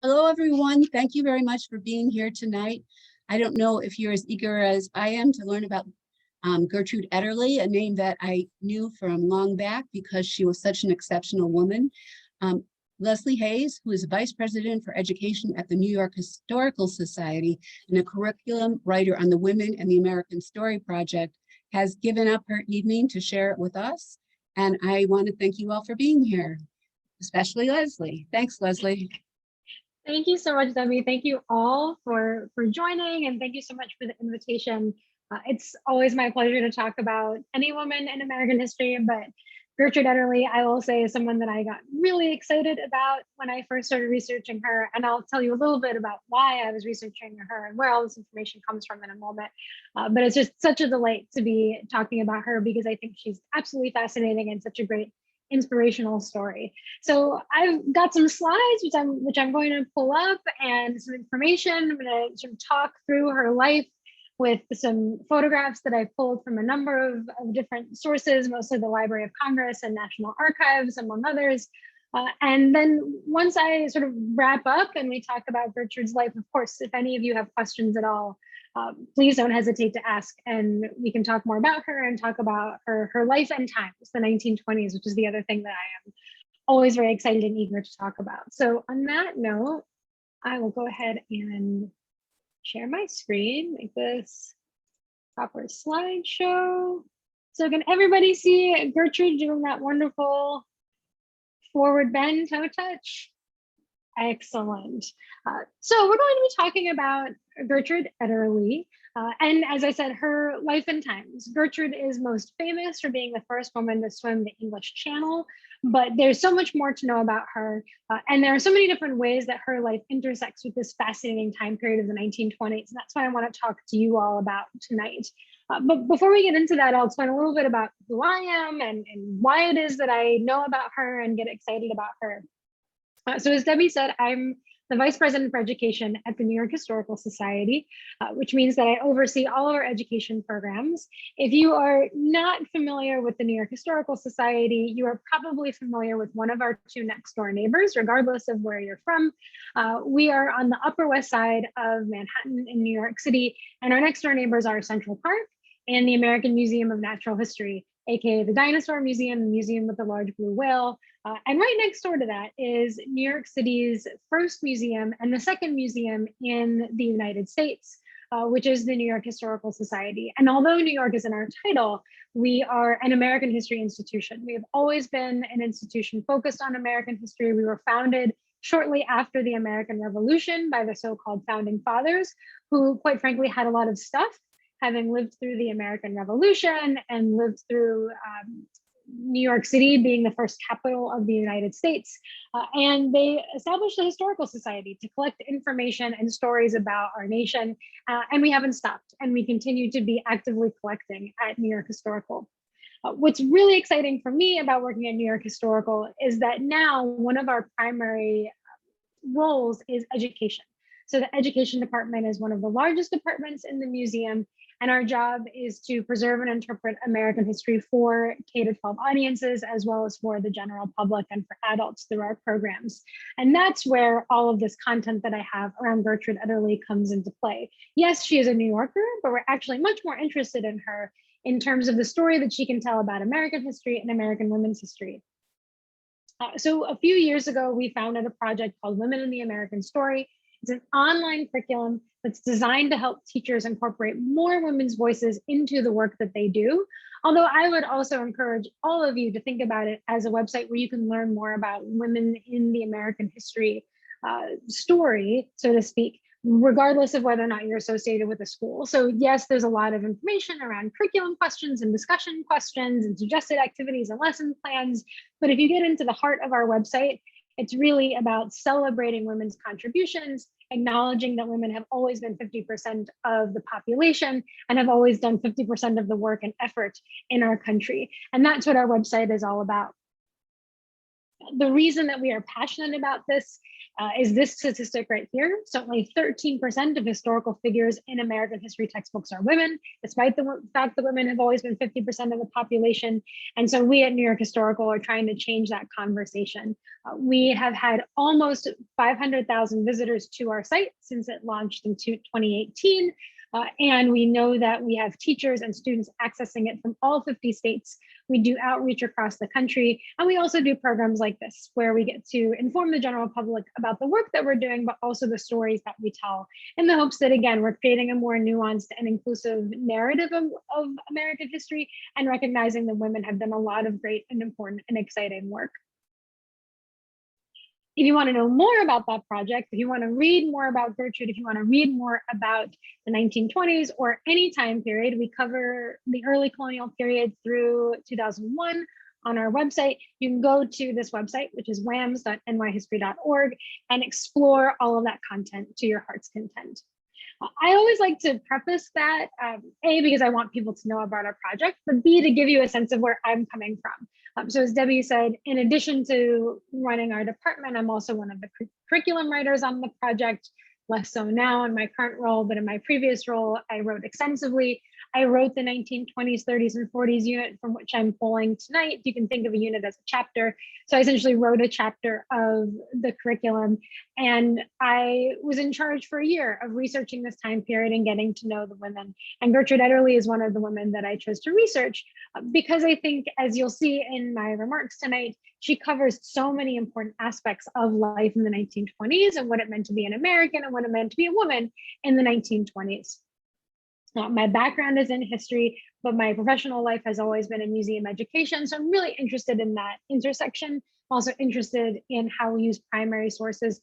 Hello, everyone. Thank you very much for being here tonight. I don't know if you're as eager as I am to learn about Gertrude Ederle, a name that I knew from long back because she was such an exceptional woman. Leslie Hayes, who is Vice President for Education at the New York Historical Society and a curriculum writer on the Women and the American Story Project, has given up her evening to share it with us. And I want to thank you all for being here, especially Leslie. Thanks, Leslie. Thank you so much, Debbie. Thank you all for joining, and thank you so much for the invitation. It's always my pleasure to talk about any woman in American history, but Gertrude Ederle, I will say, is someone that I got really excited about when I first started researching her, and I'll tell you a little bit about why I was researching her and where all this information comes from in a moment. But it's just such a delight to be talking about her because I think she's absolutely fascinating and such a great inspirational story. So I've got some slides which I'm going to pull up and some information. I'm going to sort of talk through her life with some photographs that I pulled from a number of different sources, mostly the Library of Congress and National Archives, among others. And then once I sort of wrap up and we talk about Gertrude's life, of course, if any of you have questions at all, please don't hesitate to ask, and we can talk more about her and talk about her life and times, the 1920s, which is the other thing that I am always very excited and eager to talk about. So on that note, I will go ahead and share my screen, make this proper slideshow. So can everybody see Gertrude doing that wonderful forward bend toe touch? Excellent. So we're going to be talking about Gertrude Ederle. And as I said, her life and times. Gertrude is most famous for being the first woman to swim the English Channel, but there's so much more to know about her. And there are so many different ways that her life intersects with this fascinating time period of the 1920s. And that's what I want to talk to you all about tonight. But before we get into that, I'll explain a little bit about who I am and why it is that I know about her and get excited about her. So as Debbie said, I'm the Vice President for Education at the New York Historical Society, which means that I oversee all of our education programs. If you are not familiar with the New York Historical Society, you are probably familiar with one of our two next door neighbors, regardless of where you're from. We are on the Upper West Side of Manhattan in New York City, and our next door neighbors are Central Park and the American Museum of Natural History, aka the Dinosaur Museum, the museum with the large blue whale. And right next door to that is New York City's first museum and the second museum in the United States, which is the New York Historical Society. And although New York is in our title, we are an American history institution. We have always been an institution focused on American history. We were founded shortly after the American Revolution by the so-called founding fathers, who quite frankly had a lot of stuff, having lived through the American Revolution and lived through New York City being the first capital of the United States. And they established a historical society to collect information and stories about our nation. And we haven't stopped, and we continue to be actively collecting at New York Historical. What's really exciting for me about working at New York Historical is that now one of our primary roles is education. So the education department is one of the largest departments in the museum, and our job is to preserve and interpret American history for K-12 audiences, as well as for the general public and for adults through our programs. And that's where all of this content that I have around Gertrude Ederle comes into play. Yes, she is a New Yorker, but we're actually much more interested in her in terms of the story that she can tell about American history and American women's history. So a few years ago, we founded a project called Women in the American Story. It's an online curriculum that's designed to help teachers incorporate more women's voices into the work that they do. Although I would also encourage all of you to think about it as a website where you can learn more about women in the American history story, so to speak, regardless of whether or not you're associated with a school. So yes, there's a lot of information around curriculum questions and discussion questions and suggested activities and lesson plans. But if you get into the heart of our website, it's really about celebrating women's contributions, acknowledging that women have always been 50% of the population and have always done 50% of the work and effort in our country. And that's what our website is all about. The reason that we are passionate about this is this statistic right here. So only 13% of historical figures in American history textbooks are women, despite the fact that women have always been 50% of the population. And so we at New York Historical are trying to change that conversation. We have had almost 500,000 visitors to our site since it launched in 2018. And we know that we have teachers and students accessing it from all 50 states. We do outreach across the country, and we also do programs like this, where we get to inform the general public about the work that we're doing, but also the stories that we tell, in the hopes that, again, we're creating a more nuanced and inclusive narrative of American history, and recognizing that women have done a lot of great and important and exciting work. If you want to know more about that project, if you want to read more about Gertrude, if you want to read more about the 1920s or any time period, we cover the early colonial period through 2001 on our website. You can go to this website, which is wams.nyhistory.org, and explore all of that content to your heart's content. I always like to preface that, A, because I want people to know about our project, but B, to give you a sense of where I'm coming from. So as Debbie said, in addition to running our department, I'm also one of the curriculum writers on the project, less so now in my current role, but in my previous role, I wrote extensively. I wrote the 1920s, 30s, and 40s unit from which I'm pulling tonight. You can think of a unit as a chapter. So I essentially wrote a chapter of the curriculum, and I was in charge for a year of researching this time period and getting to know the women. And Gertrude Ederle is one of the women that I chose to research because I think, as you'll see in my remarks tonight, she covers so many important aspects of life in the 1920s and what it meant to be an American and what it meant to be a woman in the 1920s. My background is in history, but my professional life has always been in museum education. So I'm really interested in that intersection. I'm also interested in how we use primary sources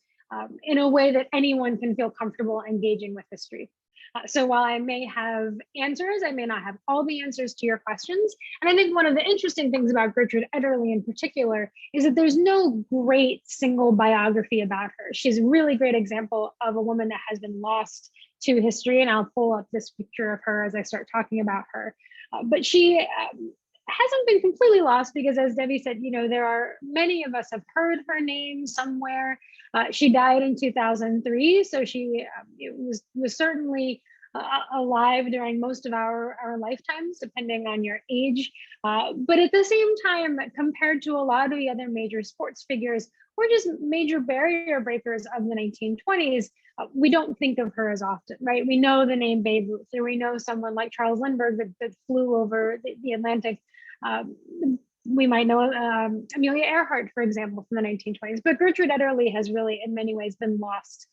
in a way that anyone can feel comfortable engaging with history. So while I may have answers, I may not have all the answers to your questions. And I think one of the interesting things about Gertrude Ederle in particular is that there's no great single biography about her. She's a really great example of a woman that has been lost to history. And I'll pull up this picture of her as I start talking about her. But she hasn't been completely lost because, as Debbie said, you know, there are many of us have heard her name somewhere. She died in 2003, so she was certainly alive during most of our lifetimes, depending on your age. But at the same time, compared to a lot of the other major sports figures or just major barrier breakers of the 1920s, we don't think of her as often, right? We know the name Babe Ruth, or we know someone like Charles Lindbergh that flew over the Atlantic. We might know Amelia Earhart, for example, from the 1920s, but Gertrude Ederle has really, in many ways, been lost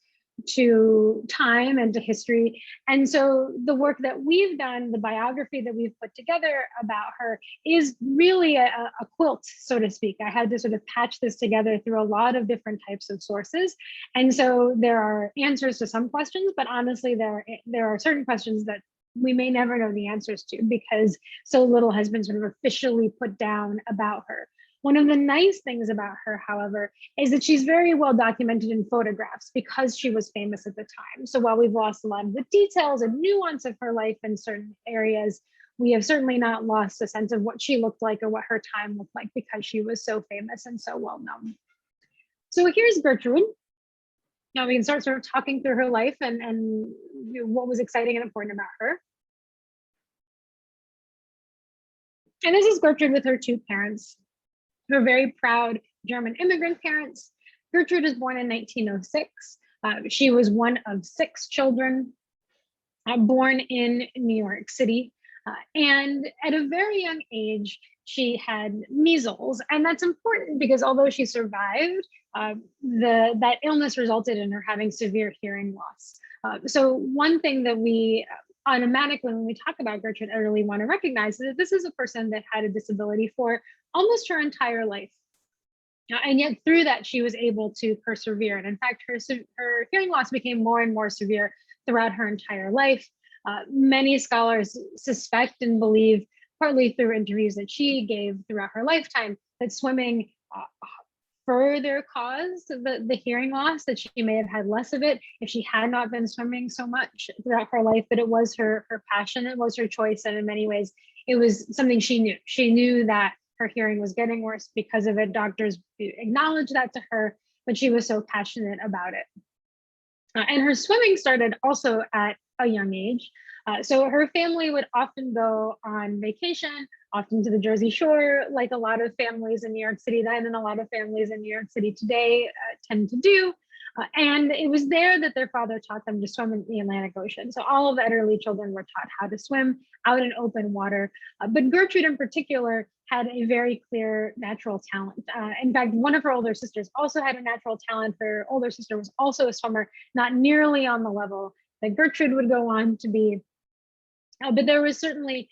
to time and to history. And so the work that we've done, the biography that we've put together about her, is really a quilt, so to speak. I had to sort of patch this together through a lot of different types of sources. And so there are answers to some questions, but honestly, there are certain questions that we may never know the answers to because so little has been sort of officially put down about her. One of the nice things about her, however, is that she's very well documented in photographs because she was famous at the time. So while we've lost a lot of the details and nuance of her life in certain areas, we have certainly not lost a sense of what she looked like or what her time looked like because she was so famous and so well known. So here's Gertrude. Now we can start sort of talking through her life and you know, what was exciting and important about her. And this is Gertrude with her two parents. Her very proud German immigrant parents. Gertrude was born in 1906. She was one of 6 children born in New York City. And at a very young age, she had measles. And that's important because although she survived, that illness resulted in her having severe hearing loss. So one thing that we automatically, when we talk about Gertrude Ederle, want to recognize is that this is a person that had a disability for almost her entire life. And yet through that, she was able to persevere. And in fact, her hearing loss became more and more severe throughout her entire life. Many scholars suspect and believe, partly through interviews that she gave throughout her lifetime, that swimming further caused the hearing loss, that she may have had less of it if she had not been swimming so much throughout her life. But it was her passion, it was her choice, and in many ways, it was something she knew. She knew that her hearing was getting worse because of it. Doctors acknowledged that to her, but she was so passionate about it. And her swimming started also at a young age. So her family would often go on vacation, often to the Jersey Shore, like a lot of families in New York City then and a lot of families in New York City today tend to do. And it was there that their father taught them to swim in the Atlantic Ocean. So all of the Ederle children were taught how to swim out in open water. But Gertrude in particular had a very clear natural talent. In fact, one of her older sisters also had a natural talent. Her older sister was also a swimmer, not nearly on the level that Gertrude would go on to be. But there was certainly,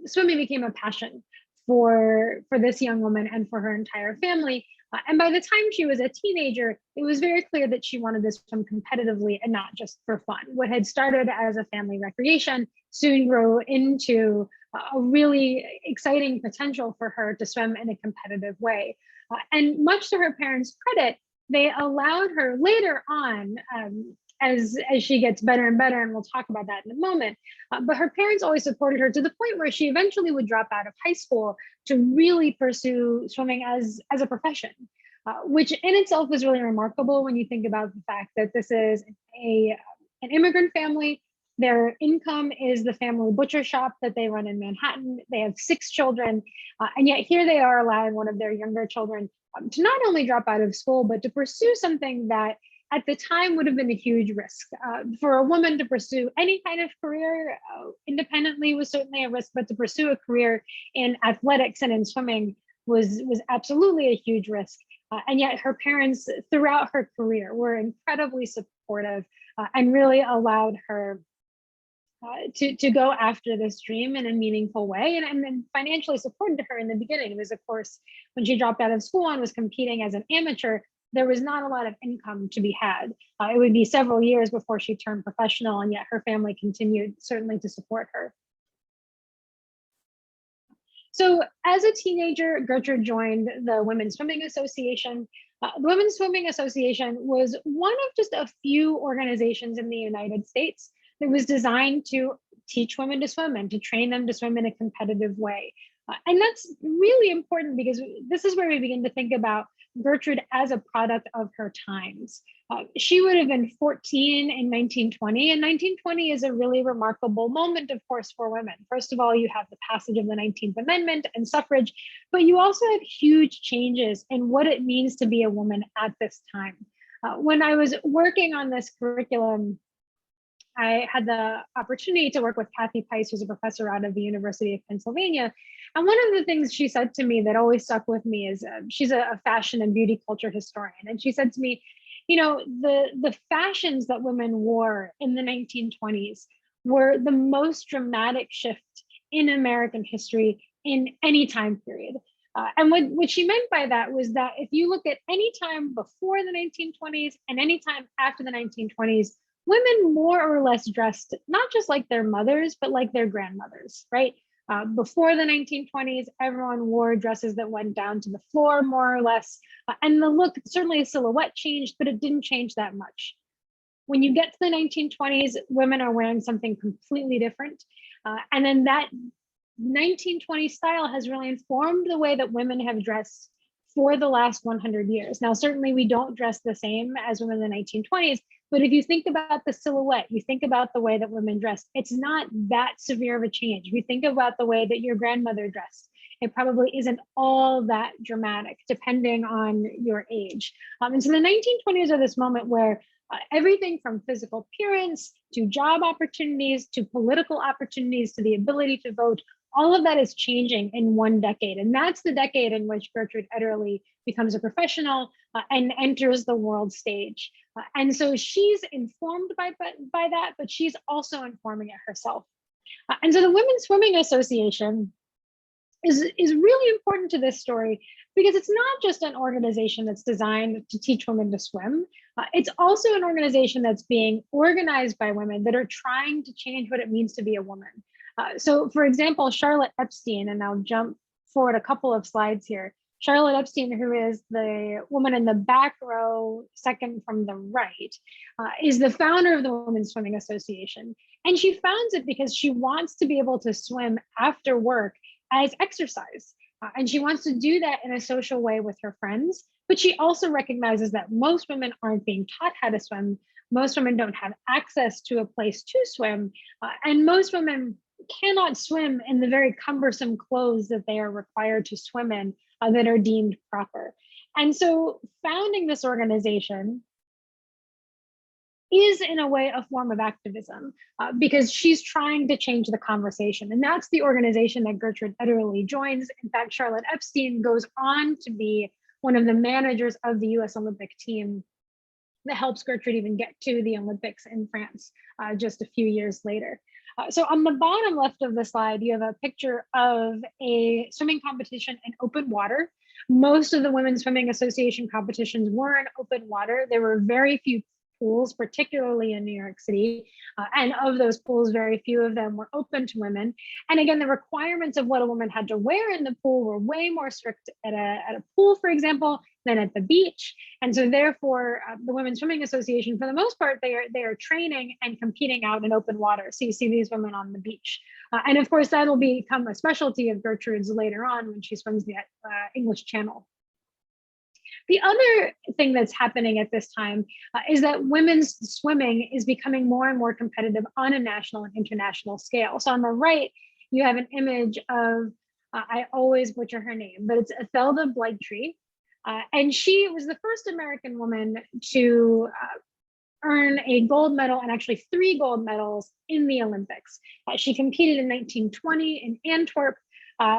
swimming became a passion for this young woman and for her entire family. And by the time she was a teenager, it was very clear that she wanted to swim competitively and not just for fun. What had started as a family recreation soon grew into a really exciting potential for her to swim in a competitive way. And much to her parents' credit, they allowed her later on, as she gets better and better, and we'll talk about that in a moment. But her parents always supported her to the point where she eventually would drop out of high school to really pursue swimming as a profession, which in itself is really remarkable when you think about the fact that this is an immigrant family. Their income is the family butcher shop that they run in Manhattan. They have 6 children, and yet here they are allowing one of their younger children to not only drop out of school, but to pursue something that at the time would have been a huge risk. For a woman to pursue any kind of career independently was certainly a risk, but to pursue a career in athletics and in swimming was absolutely a huge risk. And yet her parents throughout her career were incredibly supportive and really allowed her to go after this dream in a meaningful way, and then financially supported her in the beginning. Because of course, when she dropped out of school and was competing as an amateur, there was not a lot of income to be had. It would be several years before she turned professional, and yet her family continued certainly to support her. So as a teenager, Gertrude joined the Women's Swimming Association. The Women's Swimming Association was one of just a few organizations in the United States that was designed to teach women to swim and to train them to swim in a competitive way. And that's really important because this is where we begin to think about Gertrude as a product of her times. She would have been 14 in 1920, and 1920 is a really remarkable moment, of course, for women. First of all, you have the passage of the 19th Amendment and suffrage, but you also have huge changes in what it means to be a woman at this time. When I was working on this curriculum, I had the opportunity to work with Kathy Pice, who's a professor out of the University of Pennsylvania. And one of the things she said to me that always stuck with me is she's a fashion and beauty culture historian. And she said to me, you know, the fashions that women wore in the 1920s were the most dramatic shift in American history in any time period. And what she meant by that was that if you look at any time before the 1920s and any time after the 1920s, women more or less dressed not just like their mothers, but like their grandmothers, right? Before the 1920s, everyone wore dresses that went down to the floor, more or less. And the look, certainly a silhouette changed, but it didn't change that much. When you get to the 1920s, women are wearing something completely different. And then that 1920 style has really informed the way that women have dressed for the last 100 years. Now, certainly we don't dress the same as women in the 1920s, but if you think about the silhouette, you think about the way that women dressed, it's not that severe of a change. If you think about the way that your grandmother dressed, it probably isn't all that dramatic, depending on your age. And so the 1920s are this moment where everything from physical appearance to job opportunities to political opportunities to the ability to vote, all of that is changing in one decade. And that's the decade in which Gertrude Ederle becomes a professional and enters the world stage. And so she's informed by that, but she's also informing it herself. And so the Women's Swimming Association is really important to this story because it's not just an organization that's designed to teach women to swim. It's also an organization that's being organized by women that are trying to change what it means to be a woman. So for example, Charlotte Epstein, and I'll jump forward a couple of slides here. Charlotte Epstein, who is the woman in the back row, second from the right, is the founder of the Women's Swimming Association. And she founds it because she wants to be able to swim after work as exercise. And she wants to do that in a social way with her friends. But she also recognizes that most women aren't being taught how to swim. Most women don't have access to a place to swim. And most women cannot swim in the very cumbersome clothes that they are required to swim in that are deemed proper. And so founding this organization is in a way a form of activism because she's trying to change the conversation. And that's the organization that Gertrude Ederle joins. In fact, Charlotte Epstein goes on to be one of the managers of the US Olympic team that helps Gertrude even get to the Olympics in France just a few years later. So on the bottom left of the slide, you have a picture of a swimming competition in open water. Most of the Women's Swimming Association competitions were in open water. There were very few pools, particularly in New York City. And of those pools, very few of them were open to women. And again, the requirements of what a woman had to wear in the pool were way more strict at a pool, for example, than at the beach. And so therefore, the Women's Swimming Association, for the most part, they are training and competing out in open water. So you see these women on the beach. And of course, that'll become a specialty of Gertrude's later on when she swims the English Channel. The other thing that's happening at this time is that women's swimming is becoming more and more competitive on a national and international scale. So on the right, you have an image of, I always butcher her name, but it's Ederle Blightry. And she was the first American woman to earn a gold medal and actually 3 gold medals in the Olympics. She competed in 1920 in Antwerp,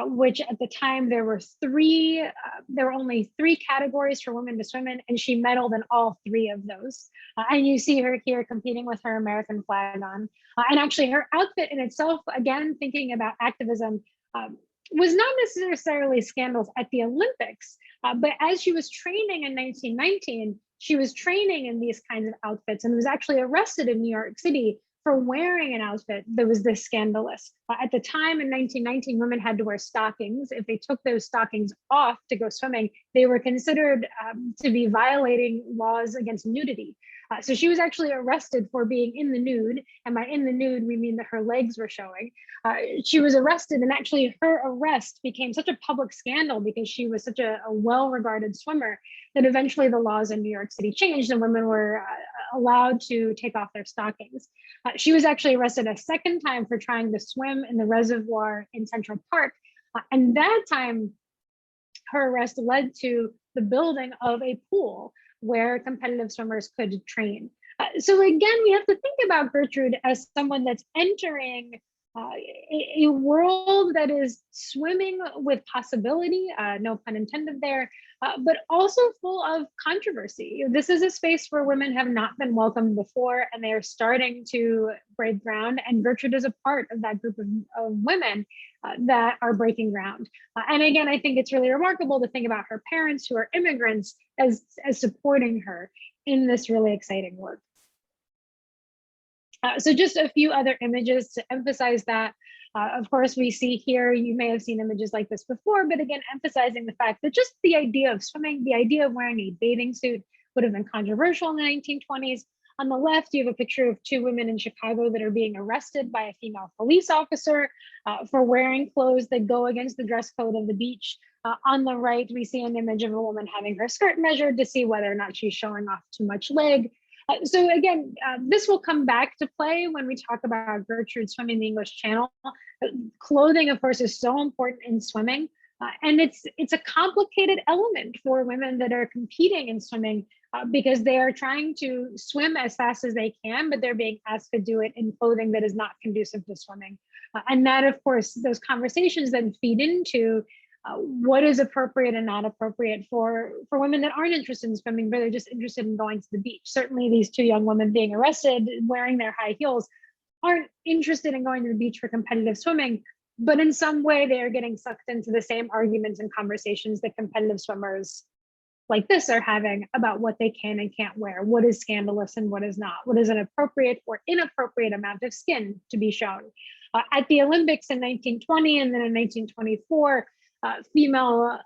which at the time there were only 3 categories for women to swim in, and she medaled in all 3 of those. And you see her here competing with her American flag on. And actually her outfit in itself, again, thinking about activism, was not necessarily scandals at the Olympics, but as she was training in 1919, she was training in these kinds of outfits and was actually arrested in New York City for wearing an outfit that was this scandalous. At the time in 1919, women had to wear stockings. If they took those stockings off to go swimming, they were considered to be violating laws against nudity. So she was actually arrested for being in the nude. And by in the nude, we mean that her legs were showing. She was arrested, and actually her arrest became such a public scandal because she was such a well-regarded swimmer that eventually the laws in New York City changed and women were allowed to take off their stockings. She was actually arrested a second time for trying to swim in the reservoir in Central Park. And that time, her arrest led to the building of a pool where competitive swimmers could train. So again, we have to think about Gertrude as someone that's entering a world that is swimming with possibility, no pun intended there, but also full of controversy. This is a space where women have not been welcomed before, and they are starting to break ground. And Gertrude is a part of that group of women that are breaking ground. And again, I think it's really remarkable to think about her parents, who are immigrants, as supporting her in this really exciting work. So just a few other images to emphasize that. Of course, we see here, you may have seen images like this before, but again, emphasizing the fact that just the idea of swimming, the idea of wearing a bathing suit would have been controversial in the 1920s. On the left, you have a picture of 2 women in Chicago that are being arrested by a female police officer for wearing clothes that go against the dress code of the beach. On the right, we see an image of a woman having her skirt measured to see whether or not she's showing off too much leg. So again, this will come back to play when we talk about Gertrude swimming the English Channel. Clothing, of course, is so important in swimming. And it's a complicated element for women that are competing in swimming because they are trying to swim as fast as they can, but they're being asked to do it in clothing that is not conducive to swimming. And that, of course, those conversations then feed into what is appropriate and not appropriate for women that aren't interested in swimming, but they're just interested in going to the beach. Certainly these 2 young women being arrested, wearing their high heels, aren't interested in going to the beach for competitive swimming, but in some way they are getting sucked into the same arguments and conversations that competitive swimmers like this are having about what they can and can't wear, what is scandalous and what is not, what is an appropriate or inappropriate amount of skin to be shown. At the Olympics in 1920 and then in 1924, female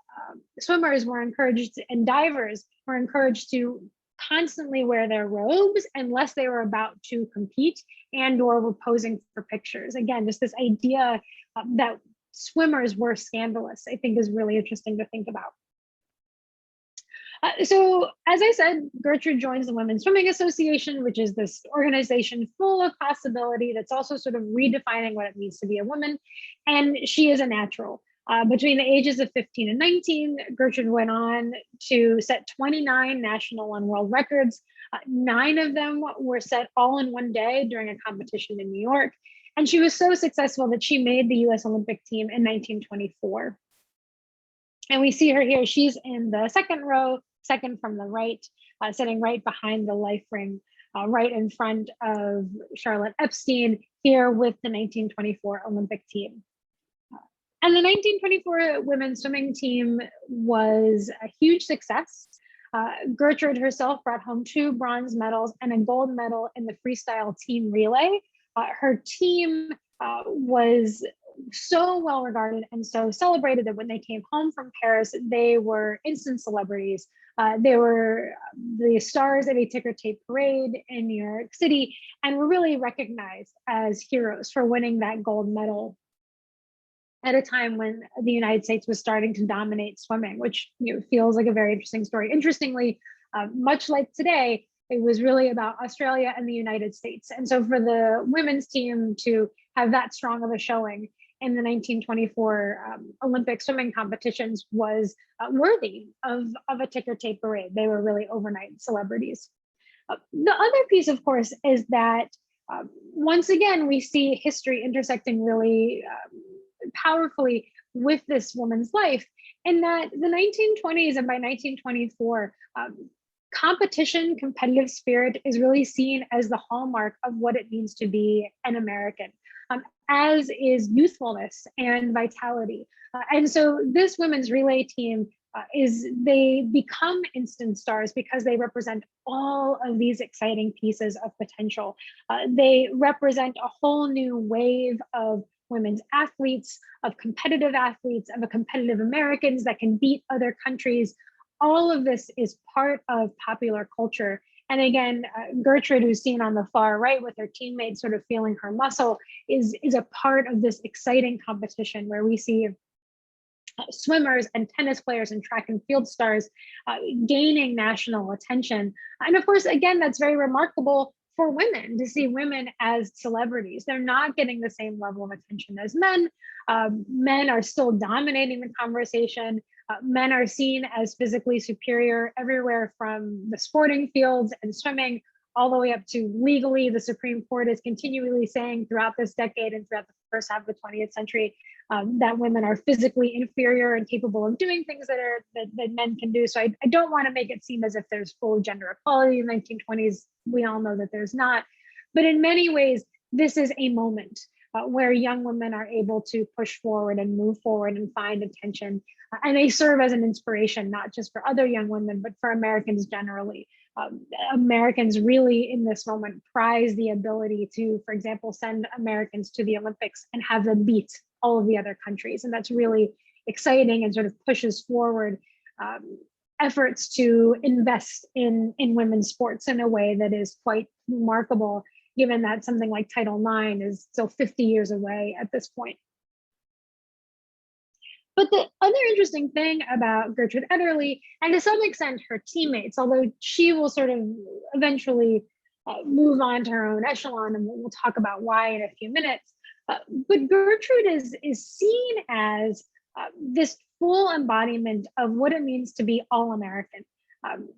swimmers were encouraged, and divers were encouraged to constantly wear their robes unless they were about to compete and or were posing for pictures. Again, just this idea that swimmers were scandalous, I think is really interesting to think about. So as I said, Gertrude joins the Women's Swimming Association, which is this organization full of possibility that's also sort of redefining what it means to be a woman. And she is a natural. Between the ages of 15 and 19, Gertrude went on to set 29 national and world records. 9 of them were set all in one day during a competition in New York. And she was so successful that she made the US Olympic team in 1924. And we see her here. She's in the second row, second from the right, sitting right behind the life ring, right in front of Charlotte Epstein, here with the 1924 Olympic team. And the 1924 women's swimming team was a huge success. Gertrude herself brought home 2 bronze medals and a gold medal in the freestyle team relay. Her team was so well regarded and so celebrated that when they came home from Paris, they were instant celebrities. They were the stars of a ticker tape parade in New York City and were really recognized as heroes for winning that gold medal at a time when the United States was starting to dominate swimming, which feels like a very interesting story. Interestingly, much like today, it was really about Australia and the United States. And so for the women's team to have that strong of a showing in the 1924 Olympic swimming competitions was worthy of a ticker tape parade. They were really overnight celebrities. The other piece, of course, is that once again, we see history intersecting really powerfully with this woman's life, in that the 1920s and by 1924, competition, competitive spirit is really seen as the hallmark of what it means to be an American, as is youthfulness and vitality. And so this women's relay team they become instant stars because they represent all of these exciting pieces of potential. They represent a whole new wave of women's athletes, of competitive Americans that can beat other countries. All of this is part of popular culture. And again, Gertrude, who's seen on the far right with her teammates sort of feeling her muscle, is a part of this exciting competition where we see swimmers and tennis players and track and field stars gaining national attention. And of course, again, that's very remarkable for women to see women as celebrities. They're not getting the same level of attention as men. Men are still dominating the conversation. Men are seen as physically superior everywhere from the sporting fields and swimming all the way up to legally. The Supreme Court is continually saying throughout this decade and throughout the first half of the 20th century that women are physically inferior and capable of doing things that men can do. So I don't want to make it seem as if there's full gender equality in the 1920s. We all know that there's not. But in many ways, this is a moment where young women are able to push forward and move forward and find attention. And they serve as an inspiration, not just for other young women, but for Americans generally. Americans really in this moment prize the ability to, for example, send Americans to the Olympics and have them beat all of the other countries. And that's really exciting and sort of pushes forward efforts to invest in women's sports in a way that is quite remarkable, given that something like Title IX is still 50 years away at this point. But the other interesting thing about Gertrude Ederle, and to some extent her teammates, although she will sort of eventually move on to her own echelon, and we'll talk about why in a few minutes, but Gertrude is seen as this full embodiment of what it means to be all-American.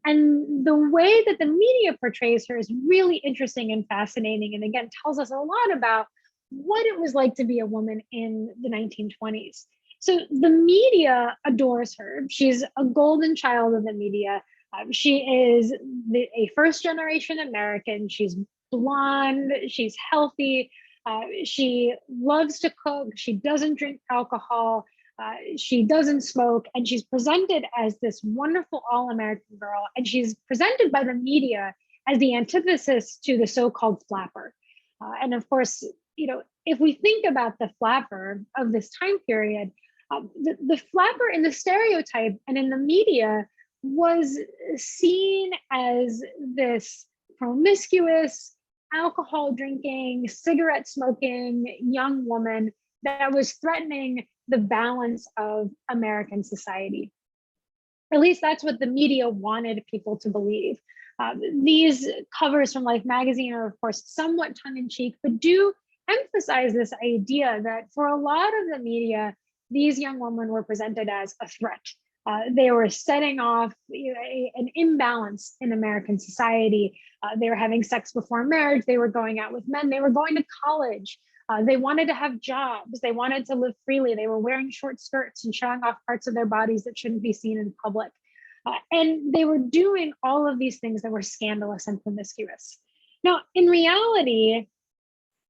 And the way that the media portrays her is really interesting and fascinating, and again, tells us a lot about what it was like to be a woman in the 1920s. So the media adores her. She's a golden child of the media. She is a first-generation American. She's blonde, she's healthy, she loves to cook, she doesn't drink alcohol, she doesn't smoke, and she's presented as this wonderful all-American girl, and she's presented by the media as the antithesis to the so-called flapper. And of course, if we think about the flapper of this time period, the flapper in the stereotype and in the media was seen as this promiscuous, alcohol drinking, cigarette smoking young woman that was threatening the balance of American society. At least that's what the media wanted people to believe. These covers from Life magazine are, of course, somewhat tongue-in-cheek, but do emphasize this idea that for a lot of the media, these young women were presented as a threat. They were setting off an imbalance in American society. They were having sex before marriage. They were going out with men. They were going to college. They wanted to have jobs. They wanted to live freely. They were wearing short skirts and showing off parts of their bodies that shouldn't be seen in public. And they were doing all of these things that were scandalous and promiscuous. Now, in reality,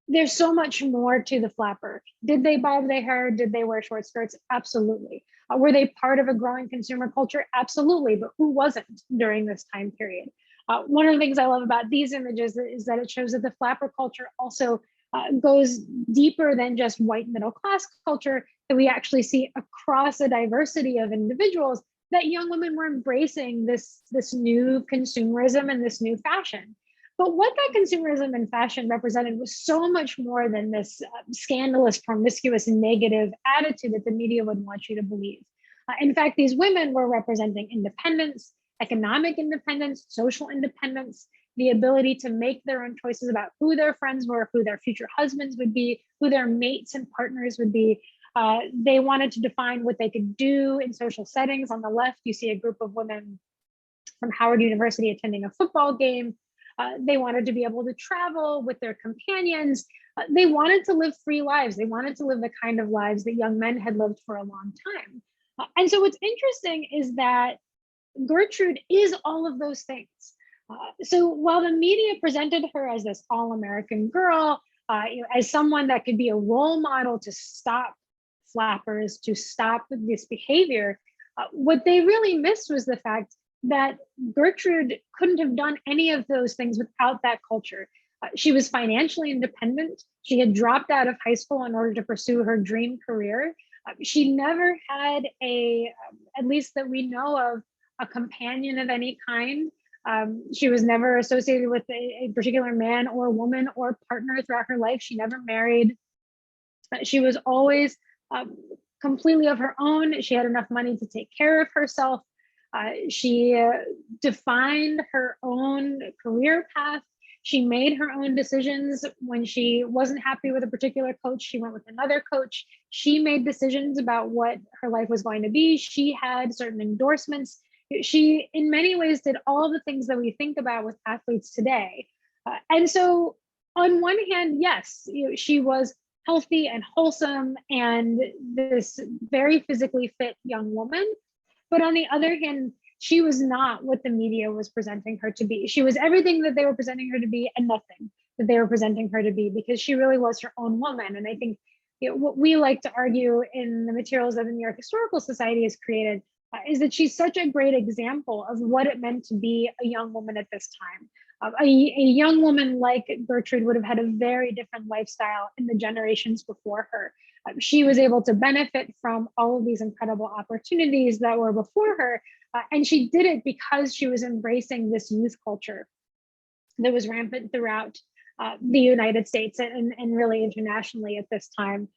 there's so much more to the flapper. Did they bob their hair? Did they wear short skirts? Absolutely. Were they part of a growing consumer culture? Absolutely. But who wasn't during this time period? One of the things I love about these images is that it shows that the flapper culture also goes deeper than just white middle class culture, that we actually see across a diversity of individuals that young women were embracing this new consumerism and this new fashion. But what that consumerism and fashion represented was so much more than this scandalous, promiscuous, negative attitude that the media would want you to believe. In fact, these women were representing independence, economic independence, social independence, the ability to make their own choices about who their friends were, who their future husbands would be, who their mates and partners would be. They wanted to define what they could do in social settings. On the left, you see a group of women from Howard University attending a football game. They wanted to be able to travel with their companions. They wanted to live free lives. They wanted to live the kind of lives that young men had lived for a long time. And so what's interesting is that Gertrude is all of those things. So while the media presented her as this all-American girl, as someone that could be a role model to stop flappers, to stop this behavior, what they really missed was the fact that Gertrude couldn't have done any of those things without that culture. She was financially independent. She had dropped out of high school in order to pursue her dream career. She never had at least that we know of, a companion of any kind. She was never associated with a particular man or woman or partner throughout her life. She never married. She was always completely of her own. She had enough money to take care of herself. She defined her own career path. She made her own decisions. When she wasn't happy with a particular coach, she went with another coach. She made decisions about what her life was going to be. She had certain endorsements. She, in many ways, did all the things that we think about with athletes today. And so on one hand, yes, she was healthy and wholesome and this very physically fit young woman. But on the other hand, she was not what the media was presenting her to be. She was everything that they were presenting her to be and nothing that they were presenting her to be, because she really was her own woman. And I think what we like to argue in the materials that the New York Historical Society has created is that she's such a great example of what it meant to be a young woman at this time. A young woman like Gertrude would have had a very different lifestyle in the generations before her. She was able to benefit from all of these incredible opportunities that were before her. And she did it because she was embracing this youth culture that was rampant throughout the United States and really internationally at this time.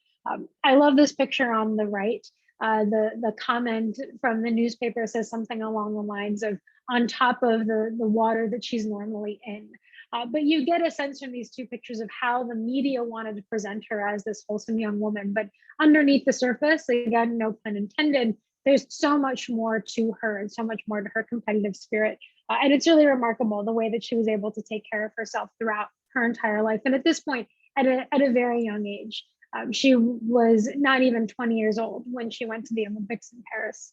I love this picture on the right. The comment from the newspaper says something along the lines of on top of the water that she's normally in. But you get a sense from these two pictures of how the media wanted to present her as this wholesome young woman. But underneath the surface, again, no pun intended, there's so much more to her and so much more to her competitive spirit. And it's really remarkable the way that she was able to take care of herself throughout her entire life. And at this point, at a very young age, she was not even 20 years old when she went to the Olympics in Paris.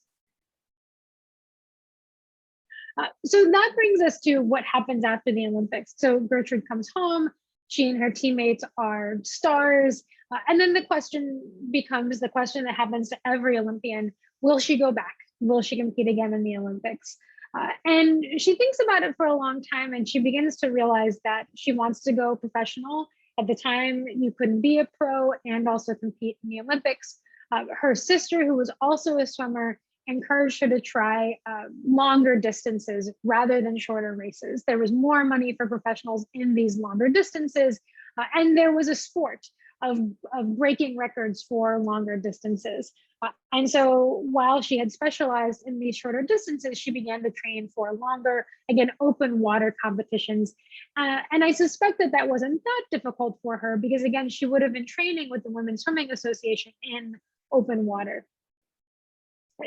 So that brings us to what happens after the Olympics. So Gertrude comes home, she and her teammates are stars. And then the question becomes the question that happens to every Olympian: will she go back? Will she compete again in the Olympics? And she thinks about it for a long time, and she begins to realize that she wants to go professional. At the time, you couldn't be a pro and also compete in the Olympics. Her sister, who was also a swimmer, encouraged her to try longer distances rather than shorter races. There was more money for professionals in these longer distances, and there was a sport. of breaking records for longer distances. And so while she had specialized in these shorter distances, she began to train for longer, again, open water competitions. And I suspect that that wasn't that difficult for her because, again, she would have been training with the Women's Swimming Association in open water.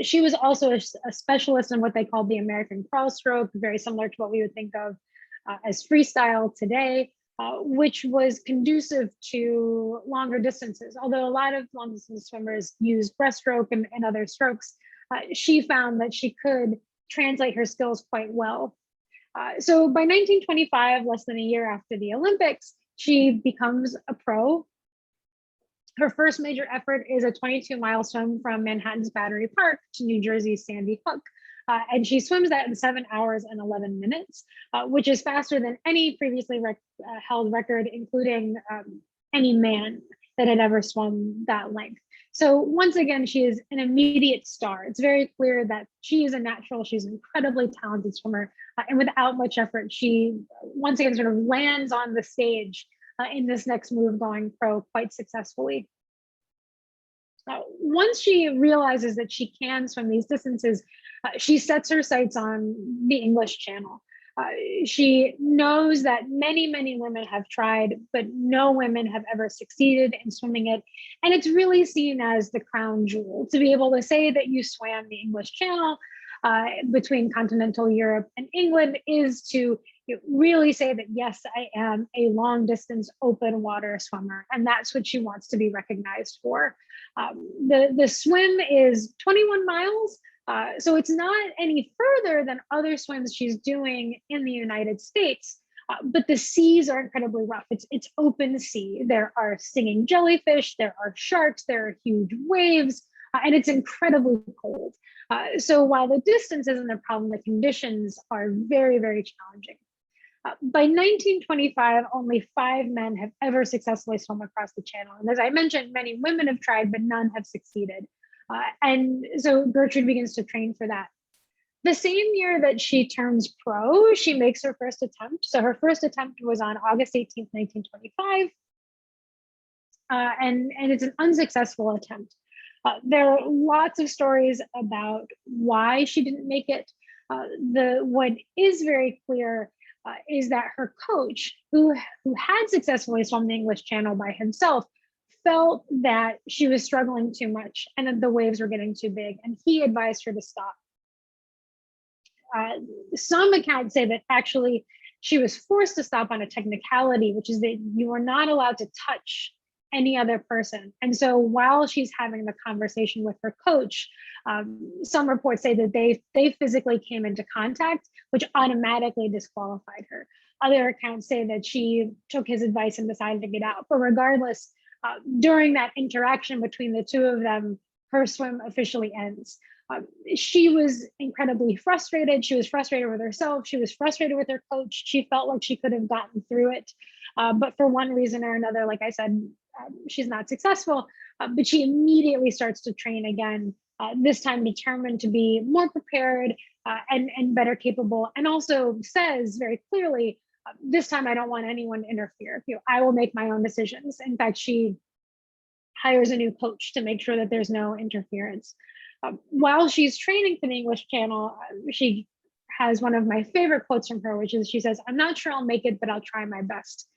She was also a specialist in what they called the American crawl stroke, very similar to what we would think of as freestyle today, which was conducive to longer distances. Although a lot of long distance swimmers use breaststroke and other strokes, she found that she could translate her skills quite well. So by 1925, less than a year after the Olympics, she becomes a pro. Her first major effort is a 22-mile swim from Manhattan's Battery Park to New Jersey's Sandy Hook. And she swims that in 7 hours and 11 minutes, which is faster than any previously held record, including any man that had ever swum that length. So once again, she is an immediate star. It's very clear that she is a natural. She's an incredibly talented swimmer. And without much effort, she once again sort of lands on the stage in this next move going pro quite successfully. Once she realizes that she can swim these distances, she sets her sights on the English Channel. She knows that many women have tried, but no women have ever succeeded in swimming it. And it's really seen as the crown jewel. To be able to say that you swam the English Channel between continental Europe and England is to really say that, yes, I am a long distance open water swimmer. And that's what she wants to be recognized for. The swim is 21 miles. So it's not any further than other swims she's doing in the United States, but the seas are incredibly rough. It's open sea. There are stinging jellyfish, there are sharks, there are huge waves, and it's incredibly cold. So while the distance isn't a problem, the conditions are very challenging. By 1925, only 5 men have ever successfully swum across the channel. And as I mentioned, many women have tried, but none have succeeded. And so Gertrude begins to train for that. The same year that she turns pro, she makes her first attempt. So her first attempt was on August 18th, 1925. And it's an unsuccessful attempt. There are lots of stories about why she didn't make it. What is very clear is that her coach, who had successfully swum the English Channel by himself, felt that she was struggling too much and that the waves were getting too big, and he advised her to stop. Some accounts say that actually she was forced to stop on a technicality, which is that you are not allowed to touch any other person. And so while she's having the conversation with her coach, some reports say that they physically came into contact, which automatically disqualified her. Other accounts say that she took his advice and decided to get out. But regardless, during that interaction between the two of them, her swim officially ends. She was incredibly frustrated. She was frustrated with herself. She was frustrated with her coach. She felt like she could have gotten through it. But for one reason or another, like I said, she's not successful. But she immediately starts to train again, this time determined to be more prepared and better capable, and also says very clearly, this time I don't want anyone to interfere. I will make my own decisions. In fact, she hires a new coach to make sure that there's no interference. While she's training for the English Channel, she has one of my favorite quotes from her, which is, she says, "I'm not sure I'll make it, but I'll try my best."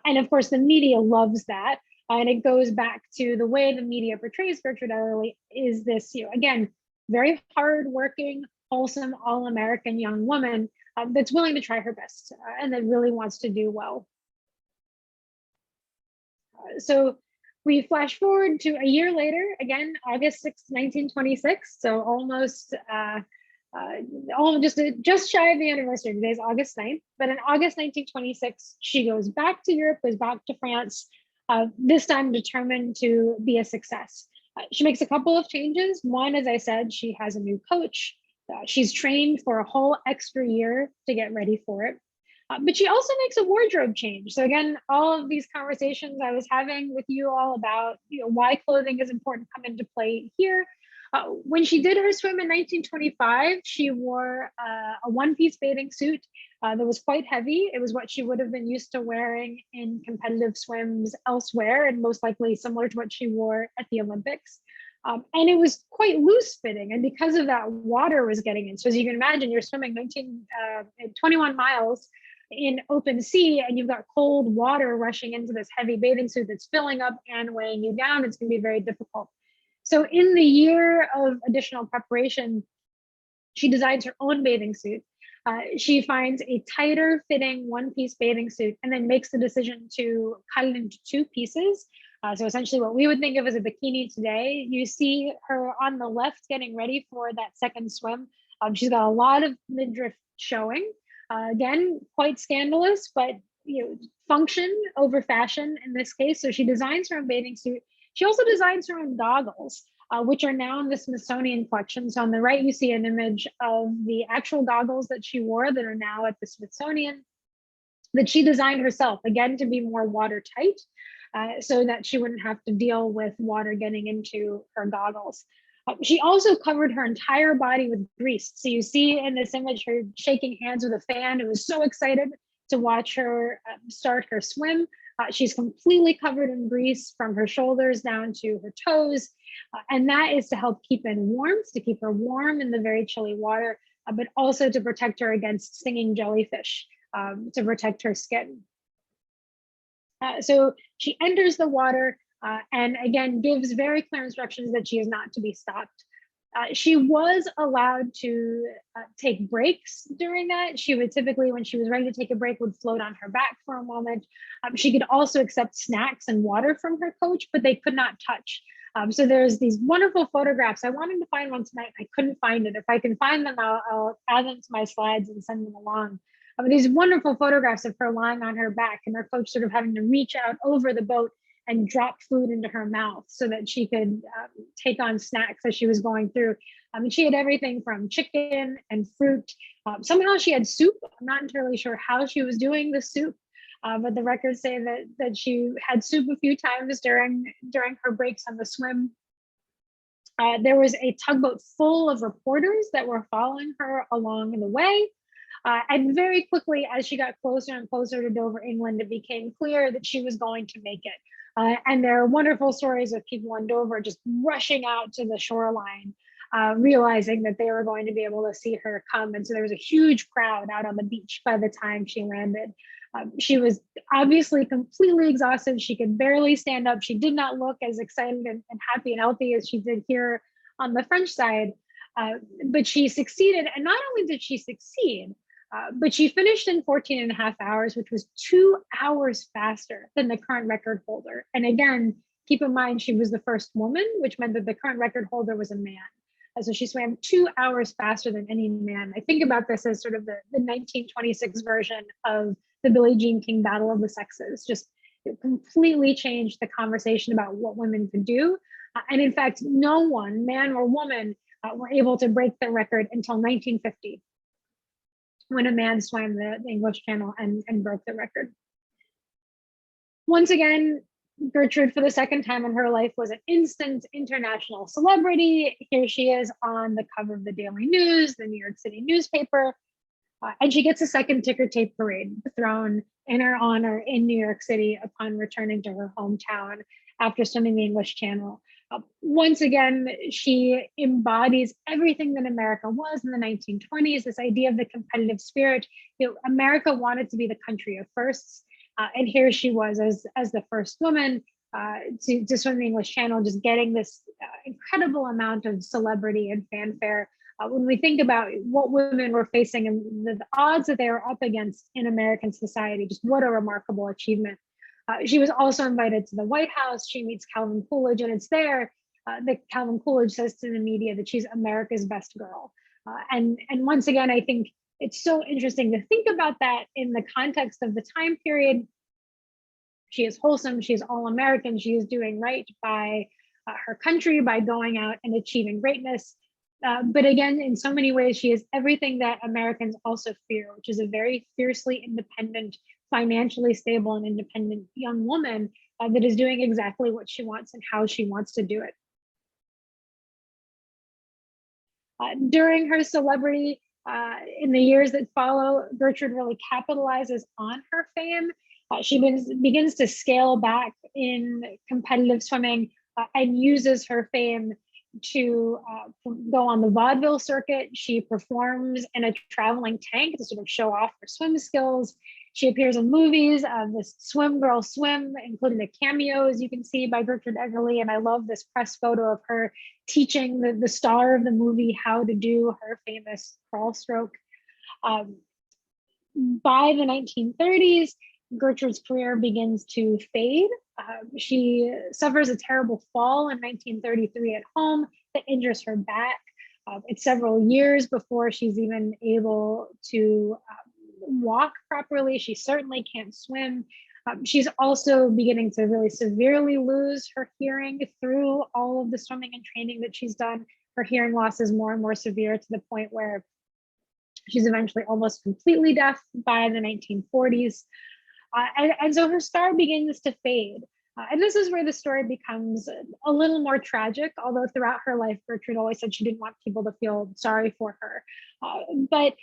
And of course, the media loves that. And it goes back to the way the media portrays Gertrude Ederle is this, again, very hardworking, wholesome, all-American young woman that's willing to try her best and that really wants to do well. So we flash forward to a year later, again, August 6, 1926. So almost just shy of the anniversary. Today's August 9th. But in August 1926, she goes back to Europe, goes back to France, this time determined to be a success. She makes a couple of changes. One, as I said, she has a new coach. She's trained for a whole extra year to get ready for it. But she also makes a wardrobe change. So again, all of these conversations I was having with you all about why clothing is important come into play here. When she did her swim in 1925, she wore a one-piece bathing suit that was quite heavy. It was what she would have been used to wearing in competitive swims elsewhere, and most likely similar to what she wore at the Olympics. And it was quite loose fitting. And because of that, water was getting in. So as you can imagine, you're swimming 21 miles in open sea, and you've got cold water rushing into this heavy bathing suit that's filling up and weighing you down. It's going to be very difficult. So in the year of additional preparation, she designs her own bathing suit. She finds a tighter fitting one-piece bathing suit and then makes the decision to cut it into two pieces. So essentially what we would think of as a bikini today. You see her on the left getting ready for that second swim. She's got a lot of midriff showing. Again, quite scandalous, but function over fashion in this case. So she designs her own bathing suit. She also designs her own goggles, which are now in the Smithsonian collection. So on the right, you see an image of the actual goggles that she wore that are now at the Smithsonian, that she designed herself, again, to be more watertight, so that she wouldn't have to deal with water getting into her goggles. She also covered her entire body with grease. So you see in this image her shaking hands with a fan. It was so excited to watch her start her swim. She's completely covered in grease from her shoulders down to her toes. And that is to help keep in warmth, to keep her warm in the very chilly water, but also to protect her against stinging jellyfish, to protect her skin. So she enters the water and again gives very clear instructions that she is not to be stopped. She was allowed to take breaks during that. She would typically, when she was ready to take a break, would float on her back for a moment. She could also accept snacks and water from her coach, but they could not touch. So there's these wonderful photographs. I wanted to find one tonight. I couldn't find it. If I can find them, I'll add them to my slides and send them along. These wonderful photographs of her lying on her back and her coach sort of having to reach out over the boat and drop food into her mouth so that she could take on snacks as she was going through. She had everything from chicken and fruit. Somehow she had soup. I'm not entirely sure how she was doing the soup, but the records say that she had soup a few times during her breaks on the swim. There was a tugboat full of reporters that were following her along the way. And very quickly, as she got closer and closer to Dover, England, it became clear that she was going to make it. And there are wonderful stories of people in Dover just rushing out to the shoreline, realizing that they were going to be able to see her come. And so there was a huge crowd out on the beach by the time she landed. She was obviously completely exhausted. She could barely stand up. She did not look as excited and happy and healthy as she did here on the French side. But she succeeded. And not only did she succeed, but she finished in 14 and a half hours, which was 2 hours faster than the current record holder. And again, keep in mind, she was the first woman, which meant that the current record holder was a man. So she swam 2 hours faster than any man. I think about this as sort of the 1926 version of the Billie Jean King Battle of the Sexes. Just completely changed the conversation about what women could do. And in fact, no one, man or woman, were able to break the record until 1950. When a man swam the English Channel and broke the record. Once again, Gertrude, for the second time in her life, was an instant international celebrity. Here she is on the cover of the Daily News, the New York City newspaper, and she gets a second ticker tape parade thrown in her honor in New York City upon returning to her hometown after swimming the English Channel. Once again, she embodies everything that America was in the 1920s, this idea of the competitive spirit. America wanted to be the country of firsts, and here she was as the first woman to swim the English Channel, just getting this incredible amount of celebrity and fanfare. When we think about what women were facing and the odds that they were up against in American society, just what a remarkable achievement. She was also invited to the White House. She meets Calvin Coolidge, and it's there that Calvin Coolidge says to the media that she's America's best girl. And once again, I think it's so interesting to think about that in the context of the time period. She is wholesome. She is all-American. She is doing right by her country by going out and achieving greatness. But again, in so many ways, she is everything that Americans also fear, which is a very fiercely independent, financially stable and independent young woman that is doing exactly what she wants and how she wants to do it. During her celebrity, In the years that follow, Gertrude really capitalizes on her fame. She begins to scale back in competitive swimming and uses her fame to go on the vaudeville circuit. She performs in a traveling tank to sort of show off her swim skills. She appears in movies, this Swim Girl Swim, including the cameos you can see by Gertrude Ederle. And I love this press photo of her teaching the star of the movie how to do her famous crawl stroke. By the 1930s, Gertrude's career begins to fade. She suffers a terrible fall in 1933 at home that injures her back. It's several years before she's even able to walk properly. She certainly can't swim. She's also beginning to really severely lose her hearing through all of the swimming and training that she's done. Her hearing loss is more and more severe to the point where she's eventually almost completely deaf by the 1940s. And so her star begins to fade. And this is where the story becomes a little more tragic, although throughout her life, Gertrude always said she didn't want people to feel sorry for her. But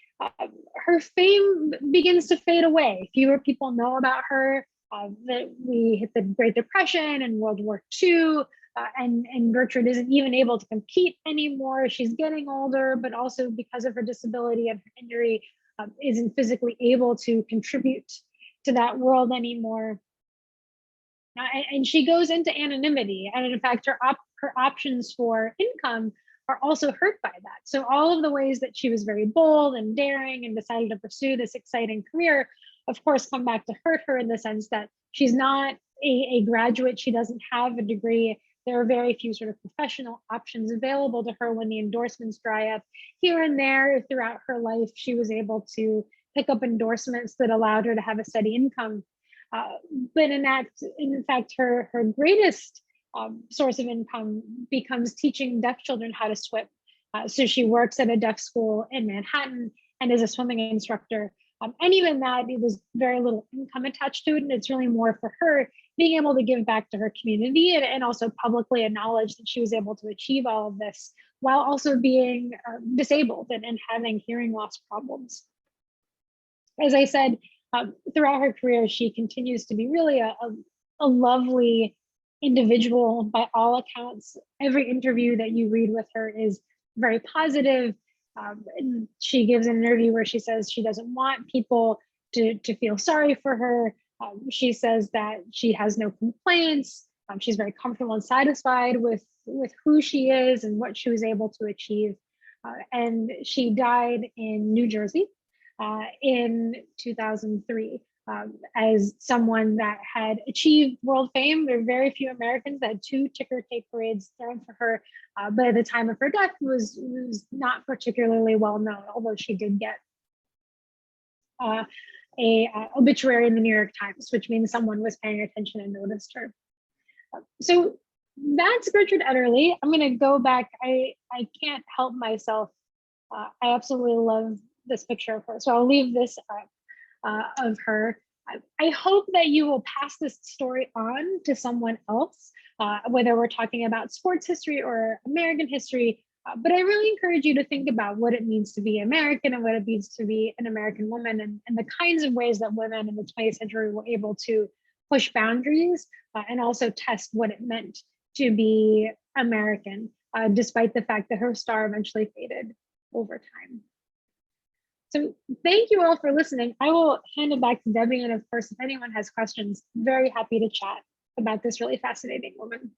her fame begins to fade away. Fewer people know about her. That we hit the Great Depression and World War II, and Gertrude isn't even able to compete anymore. She's getting older, but also because of her disability and her injury, isn't physically able to contribute to that world anymore. And she goes into anonymity, and in fact, her options for income are also hurt by that. So all of the ways that she was very bold and daring and decided to pursue this exciting career, of course, come back to hurt her in the sense that she's not a graduate. She doesn't have a degree. There are very few sort of professional options available to her when the endorsements dry up. Here and there throughout her life, she was able to pick up endorsements that allowed her to have a steady income. But in fact, her greatest source of income becomes teaching deaf children how to swim. So she works at a deaf school in Manhattan and is a swimming instructor. And even that, it was very little income attached to it. And it's really more for her being able to give back to her community and also publicly acknowledge that she was able to achieve all of this while also being disabled and having hearing loss problems. As I said, throughout her career, she continues to be really a lovely individual by all accounts. Every interview that you read with her is very positive. And she gives an interview where she says she doesn't want people to feel sorry for her. She says that she has no complaints. She's very comfortable and satisfied with who she is and what she was able to achieve. And she died in New Jersey in 2003 as someone that had achieved world fame. There are very few Americans that had 2 ticker tape parades thrown for her, but at the time of her death was not particularly well known, although she did get a obituary in the New York Times, which means someone was paying attention and noticed her. So that's Gertrude Ederle. I'm going to go back. I can't help myself. I absolutely love this picture of her. So I'll leave this up of her. I hope that you will pass this story on to someone else, whether we're talking about sports history or American history. But I really encourage you to think about what it means to be American and what it means to be an American woman and the kinds of ways that women in the 20th century were able to push boundaries and also test what it meant to be American, despite the fact that her star eventually faded over time. So thank you all for listening. I will hand it back to Debbie. And of course, if anyone has questions, very happy to chat about this really fascinating woman.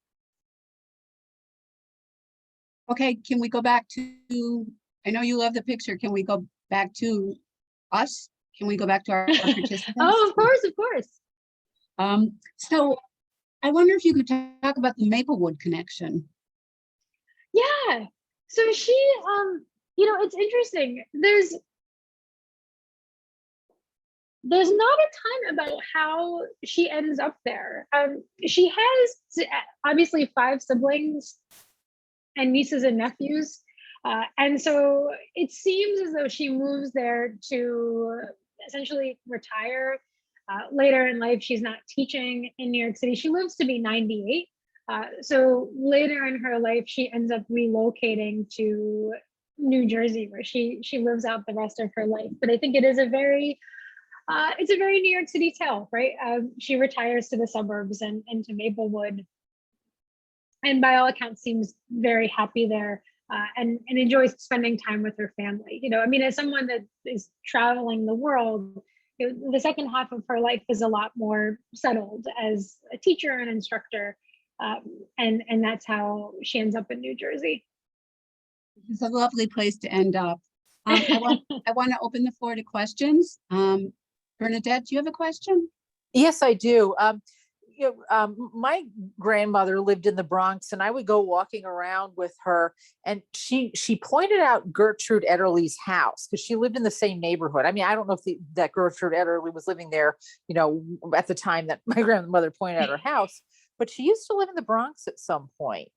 Okay, can we go back to, I know you love the picture. Can we go back to us? Can we go back to our participants? Oh, of course, of course. So I wonder if you could talk about the Maplewood connection. Yeah, so she, it's interesting. There's not a ton about how she ends up there. She has obviously 5 siblings and nieces and nephews. And so it seems as though she moves there to essentially retire. Later in life, she's not teaching in New York City. She lives to be 98. So later in her life, she ends up relocating to New Jersey, where she lives out the rest of her life. But I think it is it's a very New York City tale, right? She retires to the suburbs and to Maplewood, and by all accounts seems very happy there, and enjoys spending time with her family. You know, I mean, as someone that is traveling the world, you know, the second half of her life is a lot more settled as a teacher and instructor, and that's how she ends up in New Jersey. It's a lovely place to end up. I want to open the floor to questions. Bernadette, do you have a question? Yes, I do. My grandmother lived in the Bronx, and I would go walking around with her, and she pointed out Gertrude Ederle's house because she lived in the same neighborhood. I mean, I don't know if that Gertrude Ederle was living there, you know, at the time that my grandmother pointed out her house, but she used to live in the Bronx at some point.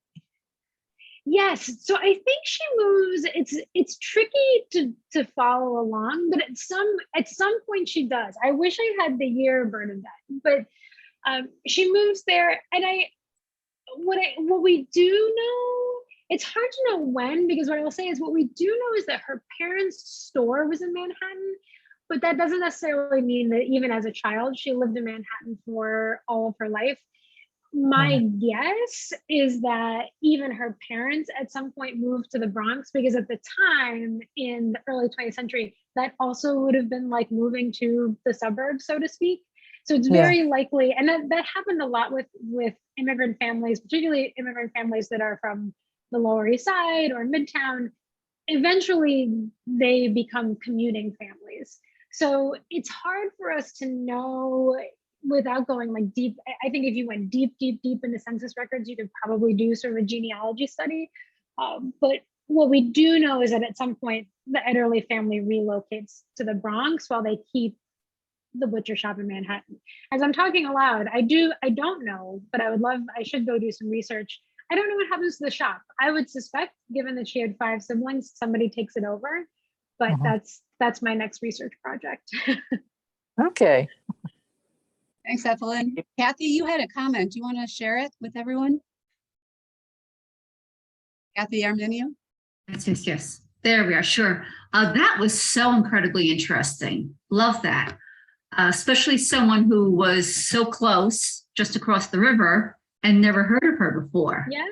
Yes, so I think she moves. It's tricky to follow along, but at some point she does. I wish I had the year, Bernadette, but she moves there, and what we do know, it's hard to know when, because what I will say is what we do know is that her parents' store was in Manhattan, but that doesn't necessarily mean that even as a child she lived in Manhattan for all of her life. My guess is that even her parents at some point moved to the Bronx, because at the time in the early 20th century, that also would have been like moving to the suburbs, so to speak. So it's very likely, and that happened a lot with immigrant families, particularly immigrant families that are from the Lower East Side or Midtown. Eventually, they become commuting families. So it's hard for us to know without going like deep. I think if you went deep into census records, you could probably do sort of a genealogy study. But what we do know is that at some point, the Ederle family relocates to the Bronx while they keep the butcher shop in Manhattan. As I'm talking aloud, I don't know, but I should go do some research. I don't know what happens to the shop. I would suspect, given that she had 5 siblings, somebody takes it over, but that's my next research project. Okay. Thanks, Evelyn. Kathy, you had a comment. Do you want to share it with everyone? Kathy Arminio? Yes. There we are. Sure. That was so incredibly interesting. Love that. Especially someone who was so close, just across the river, and never heard of her before. Yeah.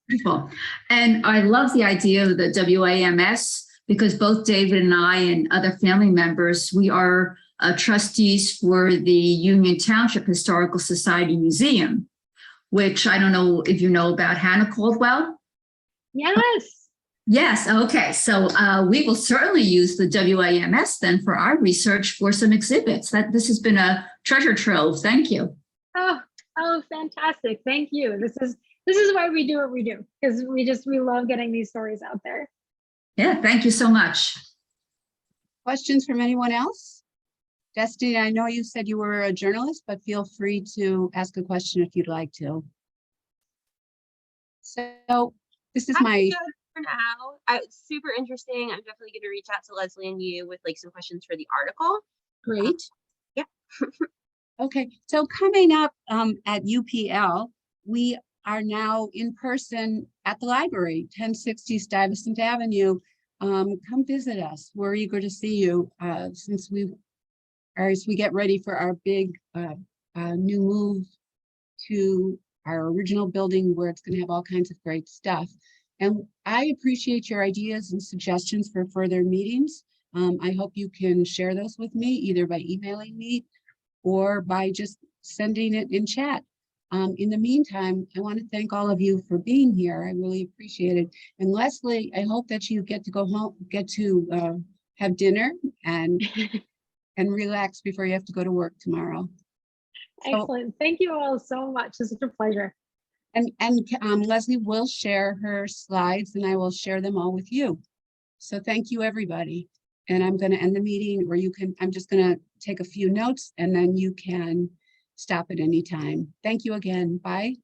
Wonderful. And I love the idea of the WAMS, because both David and I and other family members, we are trustees for the Union Township Historical Society Museum, which I don't know if you know about Hannah Caldwell. Yes. Yes. Okay. So we will certainly use the WAMS then for our research for some exhibits. This has been a treasure trove. Thank you. Oh, fantastic. Thank you. This is why we do what we do, because we love getting these stories out there. Yeah. Thank you so much. Questions from anyone else? Destiny, I know you said you were a journalist, but feel free to ask a question if you'd like to. So this is my... For now, it's super interesting. I'm definitely going to reach out to Leslie and you with like some questions for the article. Great. Yeah. Okay, so coming up at UPL, we are now in person at the library, 1060 Stuyvesant Avenue. Come visit us. We're eager to see you since as we get ready for our big new move to our original building, where it's going to have all kinds of great stuff. And I appreciate your ideas and suggestions for further meetings. I hope you can share those with me, either by emailing me or by just sending it in chat. In the meantime, I want to thank all of you for being here. I really appreciate it. And Leslie, I hope that you get to go home, have dinner and relax before you have to go to work tomorrow. Excellent. Thank you all so much. It's such a pleasure. And Leslie will share her slides, and I will share them all with you. So thank you, everybody. And I'm going to end the meeting, or I'm just going to take a few notes, and then you can stop at any time. Thank you again. Bye.